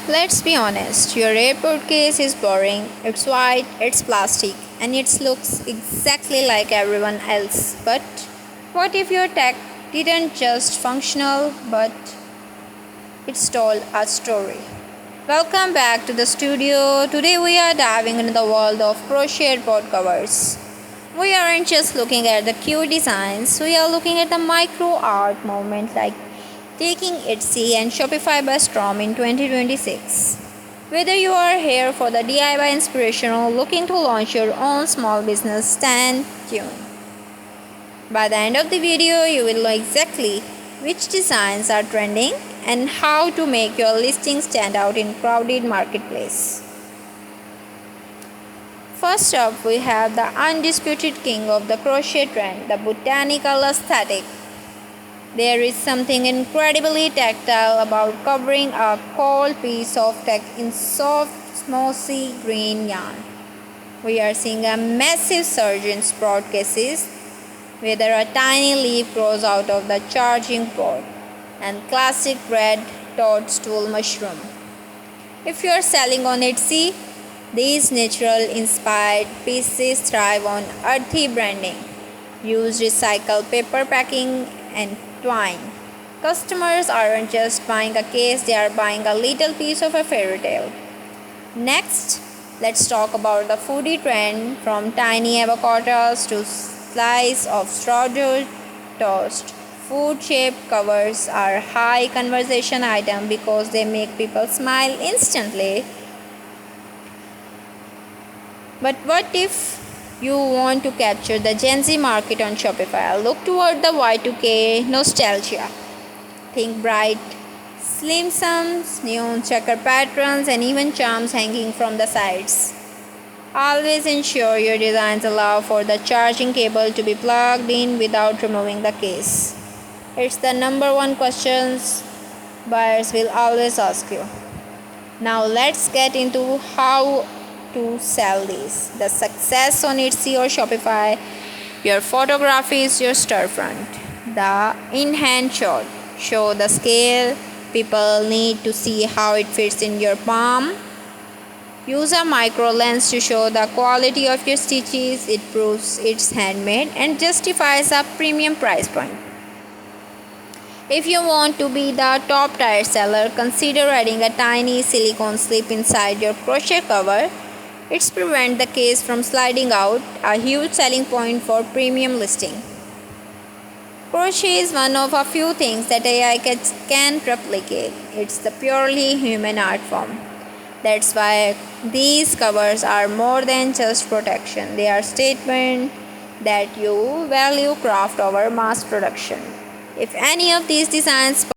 Let's be honest, your airport case is boring, it's white, it's plastic, and it looks exactly like everyone else. But what if your tech didn't just functional, but it's told a story? Welcome back to the studio. Today we are diving into the world of crochet AirPod covers. We aren't just looking at the cute designs, we are looking at the micro art movement like taking Etsy and Shopify by storm in 2026. Whether you are here for the DIY inspiration or looking to launch your own small business, stand tuned. By the end of the video, you will know exactly which designs are trending and how to make your listing stand out in crowded marketplace. First up, we have the undisputed king of the crochet trend, the botanical aesthetic. There is something incredibly tactile about covering a cold piece of tech in soft, mossy green yarn. We are seeing a massive surge in sprout cases, whether a tiny leaf grows out of the charging port, and classic red toadstool mushroom. If you are selling on Etsy, these natural inspired pieces thrive on earthy branding. Use recycled paper packing and twine. Customers aren't just buying a case, they are buying a little piece of a fairy tale. Next, let's talk about the foodie trend, from tiny avocados to slice of sourdough toast. Food-shaped covers are high conversation item because they make people smile instantly. But what if you want to capture the Gen Z market on Shopify? Look toward the Y2K nostalgia. Think bright slim sums, neon checker patterns, and even charms hanging from the sides. Always ensure your designs allow for the charging cable to be plugged in without removing the case. It's the number one question buyers will always ask you. Now let's get into how to sell these. The success on Etsy or Shopify, your photography is your storefront. The in-hand shot, show the scale. People need to see how it fits in your palm. Use a micro lens to show the quality of your stitches. It proves it's handmade and justifies a premium price point. If you want to be the top tier seller, consider adding a tiny silicone slip inside your crochet cover. It's prevent the case from sliding out, a huge selling point for premium listing. Crochet is one of a few things that AI can replicate. It's the purely human art form. That's why these covers are more than just protection. They are statement that you value craft over mass production. If any of these designs